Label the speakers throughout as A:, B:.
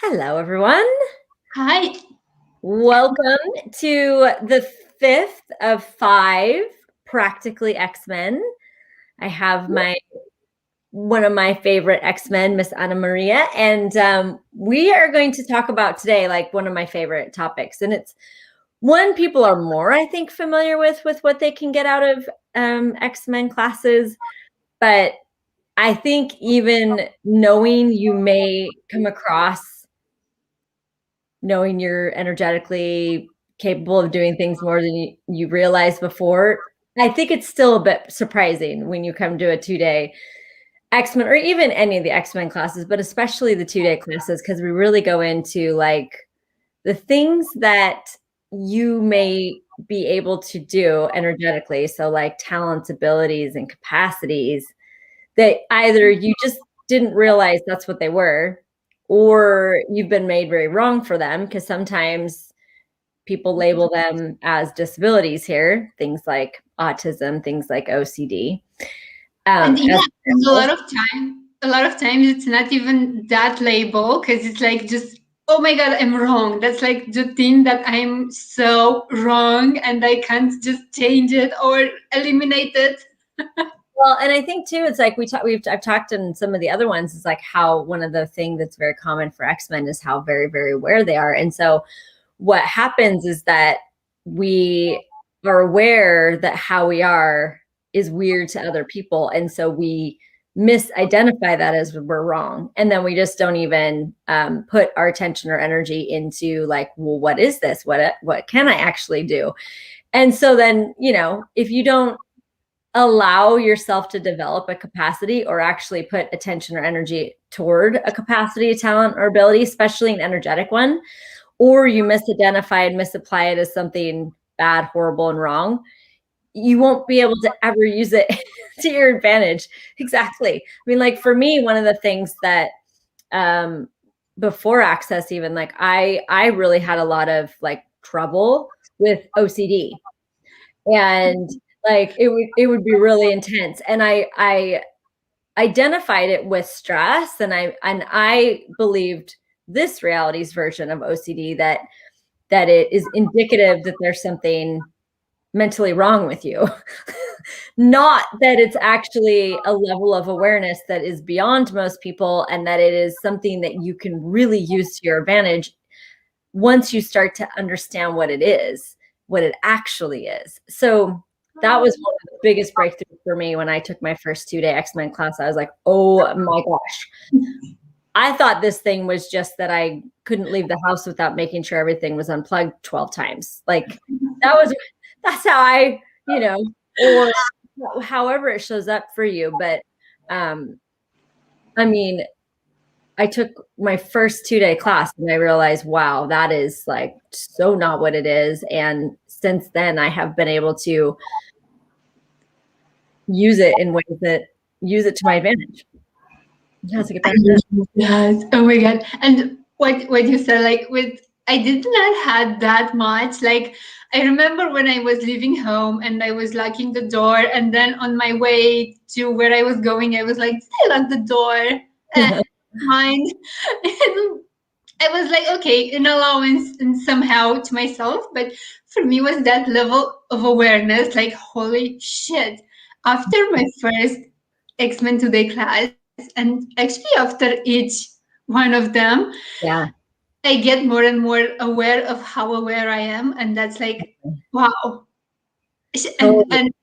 A: Hello, everyone.
B: Hi.
A: Welcome to the fifth of five Practically X-Men. I have one of my favorite X-Men, Miss Anna Maria, and we are going to talk about today like one of my favorite topics, and it's one people are more, I think, familiar with what they can get out of X-Men classes, but I think even knowing you may come across knowing you're energetically capable of doing things more than you realized before. I think it's still a bit surprising when you come to a 2-day X-Men or even any of the X-Men classes, but especially the 2-day classes, because we really go into like the things that you may be able to do energetically. So like talents, abilities, and capacities that either you just didn't realize that's what they were, or you've been made very wrong for them, because sometimes people label them as disabilities here, things like autism, things like OCD.
B: And yeah,
A: As
B: and
A: examples.
B: a lot of times it's not even that label because it's like just, oh my God, I'm wrong. That's like the thing that I'm so wrong and I can't just change it or eliminate it.
A: Well, and I think too, it's like I've talked in some of the other ones, is like how one of the things that's very common for X-Men is how very, very aware they are. And so what happens is that we are aware that how we are is weird to other people. And so we misidentify that as we're wrong. And then we just don't even put our attention or energy into like, well, what is this? What can I actually do? And so then, if you don't allow yourself to develop a capacity or actually put attention or energy toward a capacity, talent, or ability, especially an energetic one, or you misidentify and misapply it as something bad, horrible, and wrong, you won't be able to ever use it to your advantage. Exactly. I mean, like for me, one of the things that before Access, even like I really had a lot of like trouble with OCD, and like it would be really intense, and I identified it with stress, and I believed this reality's version of OCD, that it is indicative that there's something mentally wrong with you. Not that it's actually a level of awareness that is beyond most people, and that it is something that you can really use to your advantage once you start to understand what it actually is. So that was one of the biggest breakthroughs for me when I took my first 2-day X-Men class. I was like, oh my gosh. I thought this thing was just that I couldn't leave the house without making sure everything was unplugged 12 times. Like that's how or however it shows up for you. But I mean, I took my first 2-day class and I realized, wow, that is like so not what it is. And since then I have been able to use it in ways that use it to my advantage. How to get back to that.
B: Yes. Oh my God. And what you said, like with I did not had that much. Like I remember when I was leaving home and I was locking the door, and then on my way to where I was going, I was like, did I lock the door? Mind. And I was like, okay, an allowance and somehow to myself, but for me was that level of awareness, like holy shit. After my first X-Men Today class, and actually after each one of them,
A: Yeah.
B: I get more and more aware of how aware I am, and that's like, wow.
A: Totally.
B: And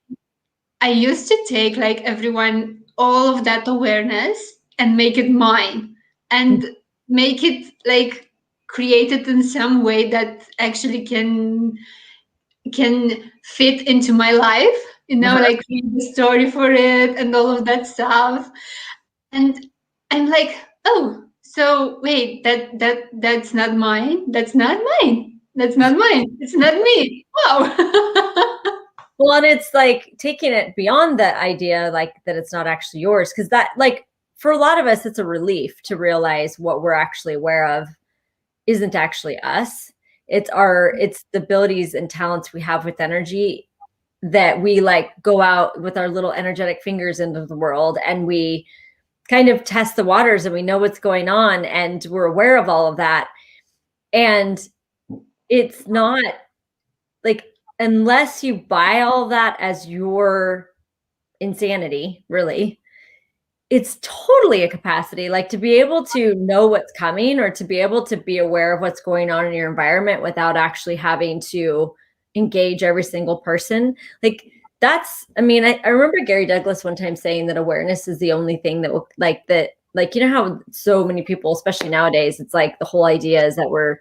B: I used to take like everyone all of that awareness and make it mine and make it like create it in some way that actually can fit into my life,
A: Uh-huh.
B: like read the story for it and all of that stuff. And I'm like, oh, so wait, that's not mine. That's not mine. That's not mine. It's not me. Wow.
A: Well, and it's like taking it beyond that idea, like that it's not actually yours. Cause that, like, for a lot of us, it's a relief to realize what we're actually aware of isn't actually us. It's the abilities and talents we have with energy that we like go out with our little energetic fingers into the world, and we kind of test the waters and we know what's going on and we're aware of all of that. And it's not like, unless you buy all of that as your insanity, really, it's totally a capacity. Like, to be able to know what's coming or to be able to be aware of what's going on in your environment without actually having to engage every single person. Like, that's, I mean, I remember Gary Douglas one time saying that awareness is the only thing that will, like, that, like, you know how so many people, especially nowadays, it's like the whole idea is that we're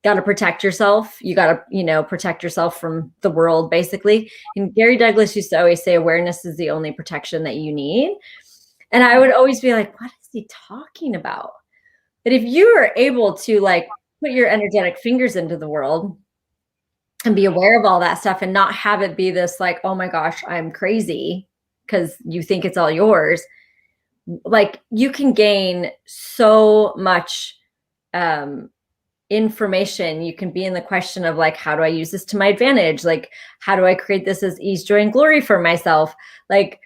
A: got to protect yourself. You got to, you know, protect yourself from the world, basically. And Gary Douglas used to always say awareness is the only protection that you need. And I would always be like, what is he talking about? But if you are able to, like, put your energetic fingers into the world and be aware of all that stuff and not have it be this like, oh my gosh, I'm crazy because you think it's all yours. Like, you can gain so much information. You can be in the question of like, how do I use this to my advantage? Like, how do I create this as ease, joy, and glory for myself? Like,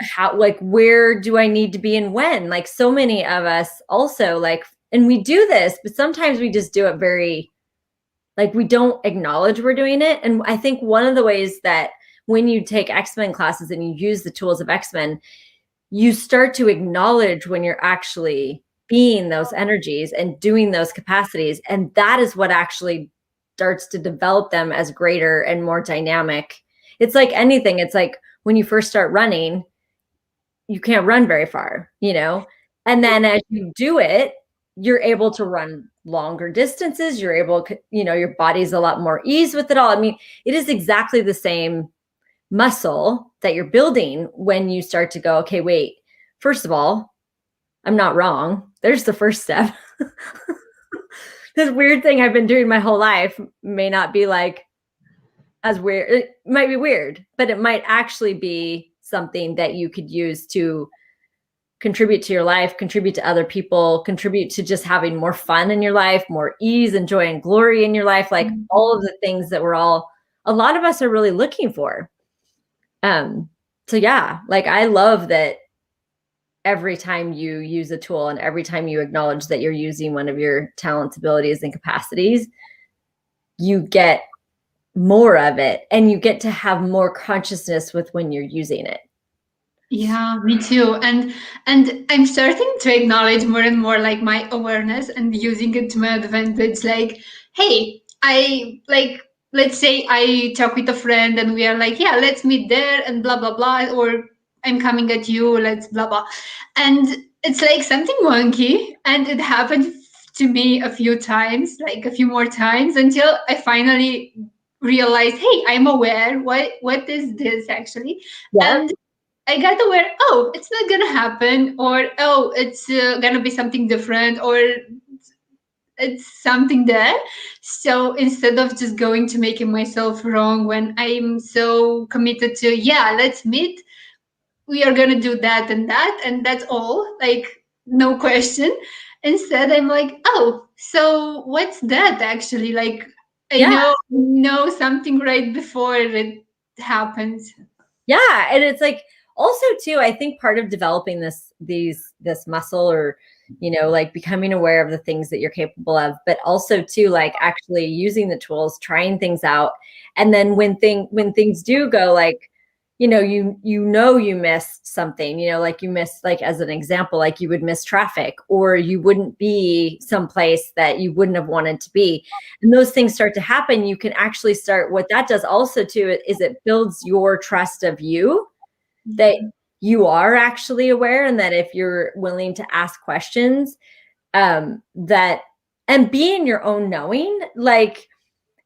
A: how, like, where do I need to be and when? Like, so many of us also, like, and we do this, but sometimes we just do it very, like, we don't acknowledge we're doing it. And I think one of the ways that when you take X-Men classes and you use the tools of X-Men, you start to acknowledge when you're actually being those energies and doing those capacities. And that is what actually starts to develop them as greater and more dynamic. It's like anything. It's like when you first start running, you can't run very far, you know? And then as you do it, you're able to run longer distances. You're able, you know, your body's a lot more ease with it all. I mean, it is exactly the same muscle that you're building when you start to go, okay, wait, first of all, I'm not wrong. There's the first step. This weird thing I've been doing my whole life may not be like as weird. It might be weird, but it might actually be something that you could use to contribute to your life, contribute to other people, contribute to just having more fun in your life, more ease and joy and glory in your life, like all of the things that a lot of us are really looking for. So yeah, like, I love that every time you use a tool and every time you acknowledge that you're using one of your talents, abilities, and capacities, you get more of it and you get to have more consciousness with when you're using it.
B: Yeah, me too. And I'm starting to acknowledge more and more like my awareness and using it to my advantage. Like, hey, I like, let's say I talk with a friend and we are like, yeah, let's meet there and blah blah blah, or I'm coming at you, let's blah blah. And it's like something wonky, and it happened to me a few times, like a few more times, until I finally realized, hey, I'm aware. What is this actually?
A: Yeah.
B: And I got aware, oh, it's not gonna happen, or oh, it's gonna be something different, or it's something there. So instead of just going to making myself wrong when I'm so committed to, yeah, let's meet, we are gonna do that, and that's all, like, no question. Instead, I'm like, oh, so what's that actually? Like, I
A: Yeah.
B: know something right before it happens.
A: Yeah. And it's like, also too, I think part of developing this muscle, or, you know, like, becoming aware of the things that you're capable of, but also too, like, actually using the tools, trying things out. And then when things do go, like, you know, you missed something, you know, like, you missed, like, as an example, like, you would miss traffic, or you wouldn't be someplace that you wouldn't have wanted to be. And those things start to happen. You can actually start, what that does also too is it builds your trust of you, that you are actually aware, and that if you're willing to ask questions, that, and be in your own knowing, like,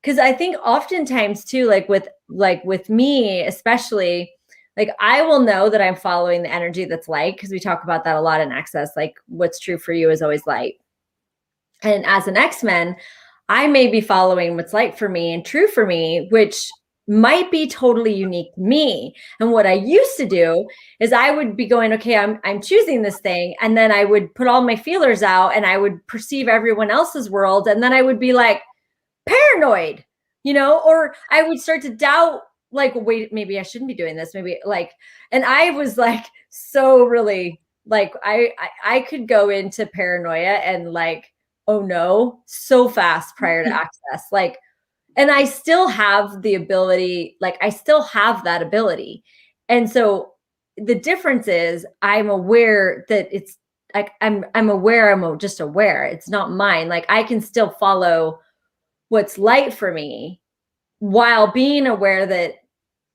A: because I think oftentimes too, like with me especially, like, I will know that I'm following the energy that's light, because we talk about that a lot in Access. Like, what's true for you is always light. And as an X-Men, I may be following what's light for me and true for me, which might be totally unique to me. And what I used to do is I would be going, okay, I'm choosing this thing. And then I would put all my feelers out and I would perceive everyone else's world. And then I would be like paranoid, you know, or I would start to doubt, like, wait, maybe I shouldn't be doing this. Maybe, like, and I was like, so really like I could go into paranoia and like, oh no, so fast prior to access. Like, and I still have the ability, like I still have that ability. And so the difference is I'm aware that it's like I'm aware, I'm just aware. It's not mine. Like I can still follow what's light for me while being aware that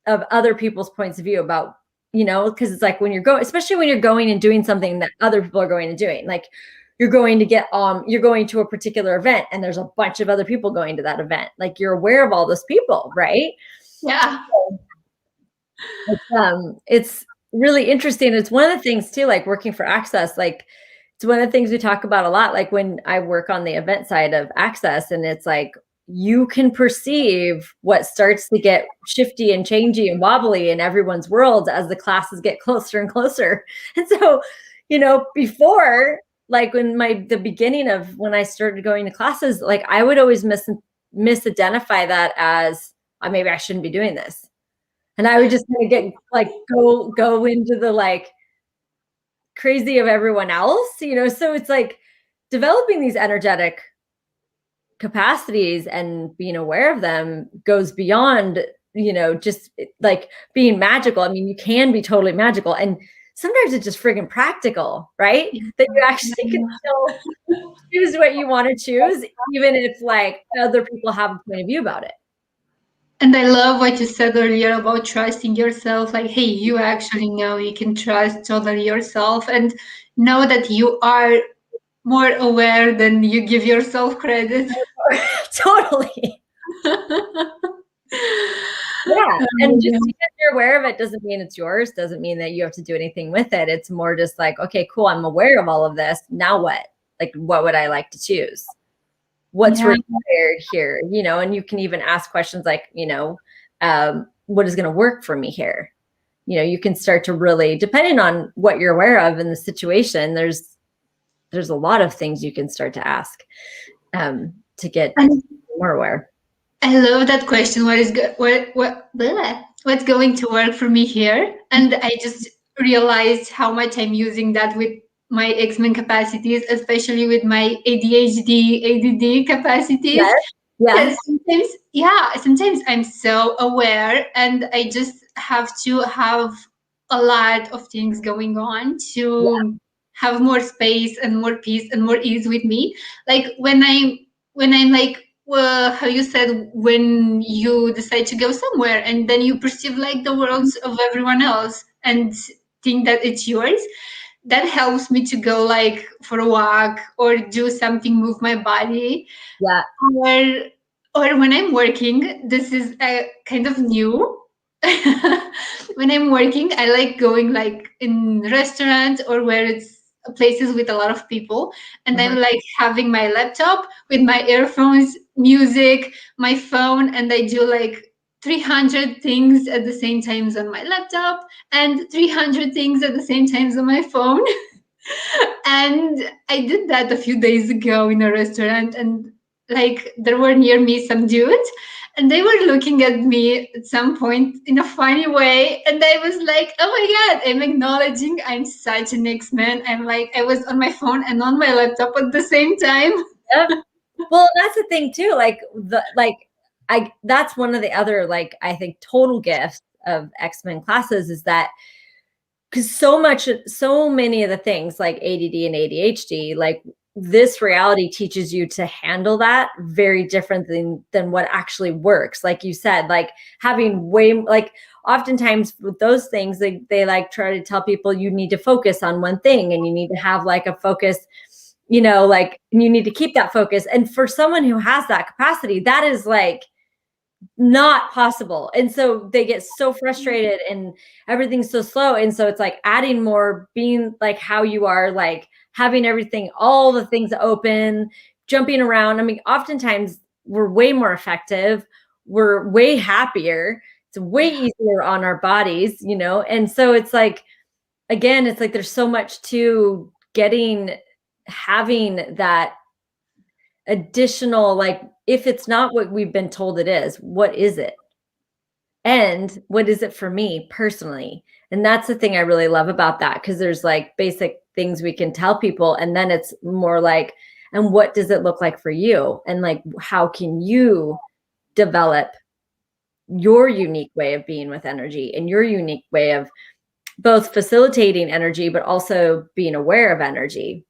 A: of other people's points of view about, you know, because it's like when you're going, especially when you're going and doing something that other people are going and doing, like you're going to get you're going to a particular event and there's a bunch of other people going to that event, like you're aware of all those people, right?
B: Yeah.
A: It's really interesting. It's one of the things too, like working for Access, like it's one of the things we talk about a lot, like when I work on the event side of Access, and it's like you can perceive what starts to get shifty and changey and wobbly in everyone's world as the classes get closer and closer. And so, you know, before, like when the beginning of when I started going to classes, like I would always misidentify that as maybe I shouldn't be doing this. And I would just kind of get like go into the like crazy of everyone else, you know. So it's like developing these energetic capacities and being aware of them goes beyond, you know, just like being magical. I mean, you can be totally magical, and sometimes it's just friggin' practical, right? That you actually can still choose what you want to choose, even if like other people have a point of view about it.
B: And I love what you said earlier about trusting yourself. Like, hey, you actually know you can trust totally yourself and know that you are more aware than you give yourself credit.
A: Totally. Yeah. And just because you're aware of it doesn't mean it's yours, doesn't mean that you have to do anything with it. It's more just like, okay, cool, I'm aware of all of this. Now what? Like, what would I like to choose? What's required here? You know, and you can even ask questions like, you know, what is going to work for me here? You know, you can start to really, depending on what you're aware of in the situation, there's a lot of things you can start to ask to get more aware.
B: I love that question. What's going to work for me here? And I just realized how much I'm using that with my X-Men capacities, especially with my ADHD, ADD capacities.
A: Yeah.
B: Sometimes I'm so aware and I just have to have a lot of things going on to have more space and more peace and more ease with me. Like when I'm like, well, how you said, when you decide to go somewhere and then you perceive like the worlds of everyone else and think that it's yours, that helps me to go like for a walk or do something, move my body.
A: Yeah.
B: Or when I'm working, this is kind of new. When I'm working, I like going like in restaurants or where it's places with a lot of people, and I'm like having my laptop with my earphones, music, my phone, and I do like 300 things at the same times on my laptop and 300 things at the same times on my phone. And I did that a few days ago in a restaurant, and like there were near me some dudes, and they were looking at me at some point in a funny way. And I was like, oh my God, I'm acknowledging I'm such an X-Men. I'm like, I was on my phone and on my laptop at the same time.
A: Yep. Well, that's the thing too. That's one of the other, like, I think total gifts of X-Men classes is that because so many of the things like ADD and ADHD, like this reality teaches you to handle that very different than what actually works. Like you said, like having like oftentimes with those things, they like try to tell people you need to focus on one thing and you need to have like a focus, you know, like you need to keep that focus. And for someone who has that capacity, that is like not possible. And so they get so frustrated and everything's so slow. And so it's like adding more, being like how you are, like having everything, all the things open, jumping around. I mean, oftentimes we're way more effective. We're way happier. It's way easier on our bodies, you know? And so it's like, again, it's like there's so much to having that additional, like, if it's not what we've been told it is, what is it? and what is it for me personally? And that's the thing I really love about that, because there's like basic things we can tell people, and then it's more like, and what does it look like for you? And like, how can you develop your unique way of being with energy and your unique way of both facilitating energy, but also being aware of energy.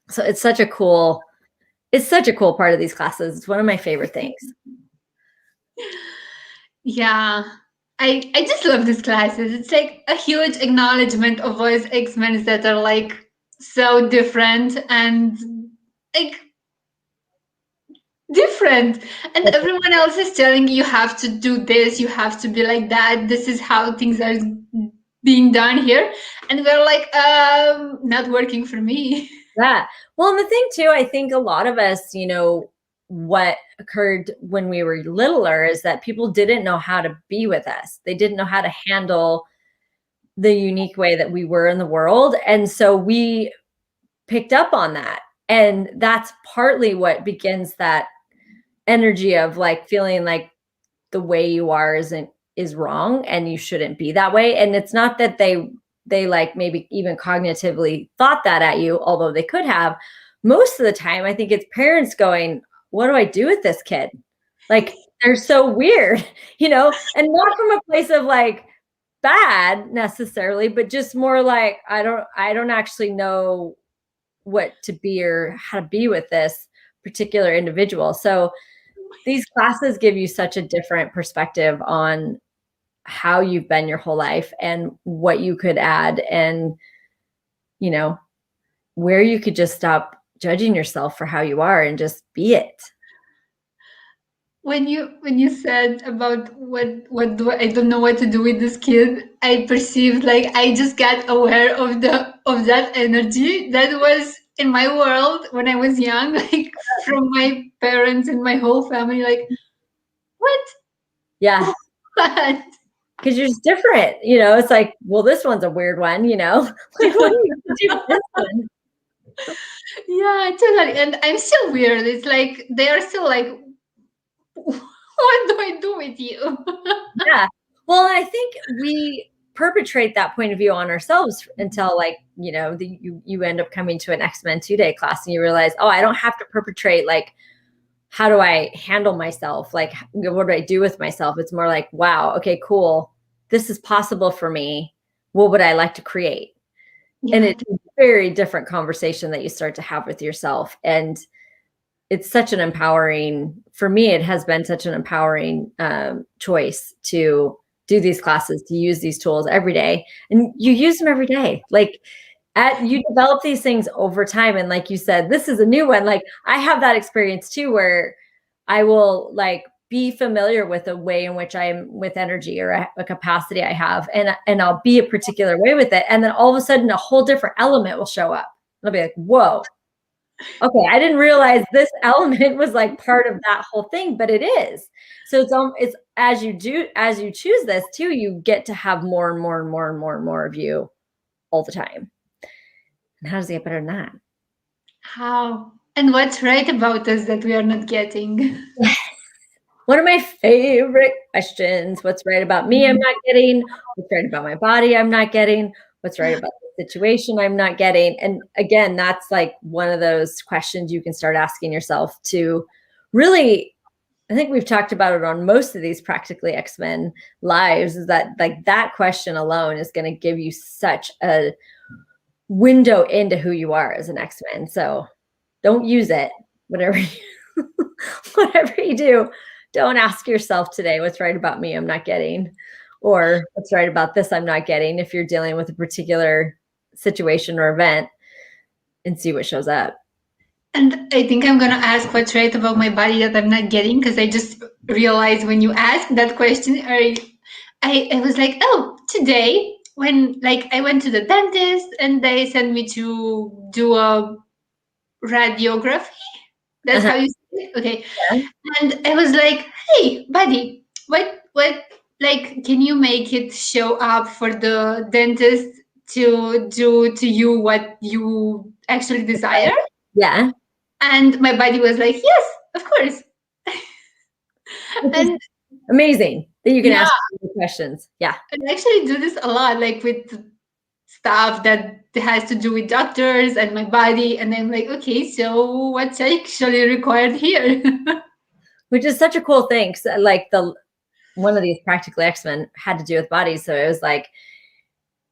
A: So it's such a cool part of these classes. It's one of my favorite things.
B: Yeah. I just love these classes. It's like a huge acknowledgement of us X-Men that are like so different and like different. And everyone else is telling you have to do this, you have to be like that. This is how things are being done here. And we're like, not working for me.
A: Yeah. Well, and the thing too, I think a lot of us, what occurred when we were littler is that people didn't know how to be with us. They didn't know how to handle the unique way that we were in the world. And so we picked up on that. And that's partly what begins that energy of like feeling like the way you are is wrong and you shouldn't be that way. And it's not that they like maybe even cognitively thought that at you, although they could have. Most of the time I think it's parents going, what do I do with this kid? Like they're so weird, and not from a place of like bad necessarily, but just more like I don't actually know what to be or how to be with this particular individual. So these classes give you such a different perspective on how you've been your whole life and what you could add, and where you could just stop judging yourself for how you are and just be it.
B: When you said about what do I don't know what to do with this kid, I perceived like I just got aware of that energy that was in my world when I was young, like from my parents and my whole family, like what?
A: Yeah.
B: What?
A: Because you're just different, it's like, well, this one's a weird one, like, what do you do with this one?
B: Yeah, totally. And I'm still weird. It's like they are still like, what do I do with you?
A: Yeah. Well, I think we perpetrate that point of view on ourselves until like, you end up coming to an X-Men 2-day class and you realize, oh, I don't have to perpetrate like, how do I handle myself? Like, what do I do with myself? It's more like, wow, okay, cool. This is possible for me. What would I like to create?
B: Yeah.
A: And it's a very different conversation that you start to have with yourself. And it's such an empowering, for me, it has been such an empowering choice to do these classes, to use these tools every day. And you use them every day. Like you develop these things over time. And like you said, this is a new one. Like I have that experience too, where I will like be familiar with a way in which I'm with energy or a capacity I have, and I'll be a particular way with it. And then all of a sudden a whole different element will show up. I'll be like, whoa, okay, I didn't realize this element was like part of that whole thing, but it is. So it's as you choose this too, you get to have more and more and more and more and more of you all the time. And how does it get better than that?
B: How? And what's right about us that we are not getting?
A: One of my favorite questions. What's right about me I'm not getting? What's right about my body I'm not getting? What's right about the situation I'm not getting? And again, that's like one of those questions you can start asking yourself to really, I think we've talked about it on most of these Practically X-Men lives, is that like that question alone is going to give you such a window into who you are as an X-Men. So don't use it. Whatever you do, don't ask yourself today, what's right about me I'm not getting, or what's right about this I'm not getting, if you're dealing with a particular situation or event, and see what shows up.
B: And I think I'm gonna ask what's right about my body that I'm not getting, because I just realized when you asked that question, I was like, oh, today when like I went to the dentist and they sent me to do a radiography. That's how you say it? Okay.
A: Yeah.
B: And I was like, hey, buddy, what, like, can you make it show up for the dentist to do to you what you actually desire?
A: Yeah.
B: And my buddy was like, yes, of course.
A: Which is
B: And
A: amazing. that you can
B: Yeah,
A: ask questions. Yeah.
B: I actually do this a lot, like with stuff that has to do with doctors and my body. And I'm like, okay, so what's actually required here?
A: Which is such a cool thing. 'Cause, like one of these practically X-Men had to do with bodies. So it was like,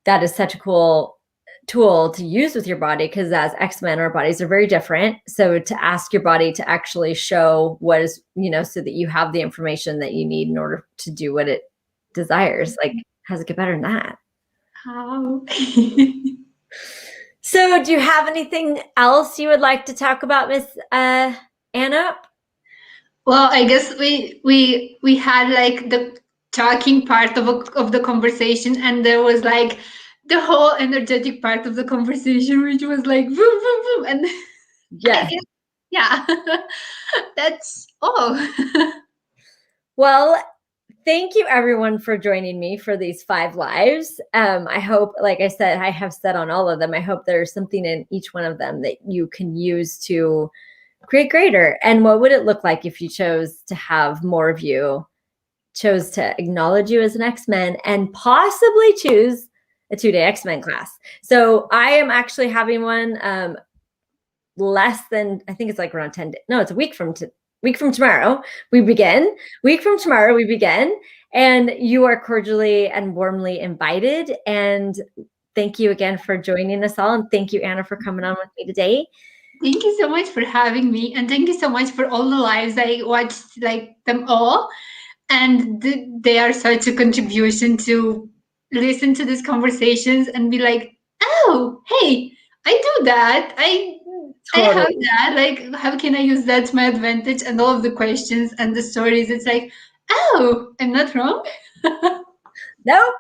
A: that is such a cool tool to use with your body, because as X-Men, our bodies are very different. So to ask your body to actually show what is, so that you have the information that you need in order to do what it desires. Like, how's it get better than that?
B: How?
A: So do you have anything else you would like to talk about, Miss Anna?
B: Well, I guess we had like the talking part of the conversation, and there was like the whole energetic part of the conversation, which was like boom, boom, boom, and I
A: Yes.
B: guess yeah, that's all.
A: Well, thank you everyone for joining me for these 5 lives. I hope, like I said, I have said on all of them, I hope there's something in each one of them that you can use to create greater. And what would it look like if you chose to have more of you, chose to acknowledge you as an X-Men, and possibly choose a 2-day X-Men class? So I am actually having one less than, I think it's like around 10 days. No, it's a week from tomorrow we begin. Week from tomorrow we begin, and you are cordially and warmly invited. And thank you again for joining us all, and thank you, Anna, for coming on with me today.
B: Thank you so much for having me, and thank you so much for all the lives. I watched like them all, and they are such a contribution to listen to these conversations and be like, oh, hey, I do that. I have
A: Totally.
B: that. Like, how can I use that to my advantage? And all of the questions and the stories, it's like, oh, I'm not wrong.
A: Nope,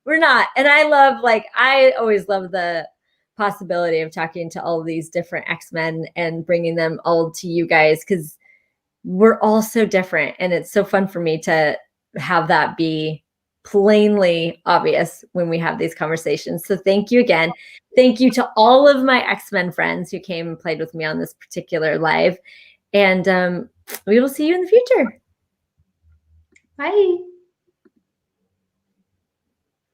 A: we're not. And I always love the possibility of talking to all of these different X-Men and bringing them all to you guys, because we're all so different. And it's so fun for me to have that be plainly obvious when we have these conversations. So thank you again. Thank you to all of my X-Men friends who came and played with me on this particular live. And we will see you in the future.
B: Bye.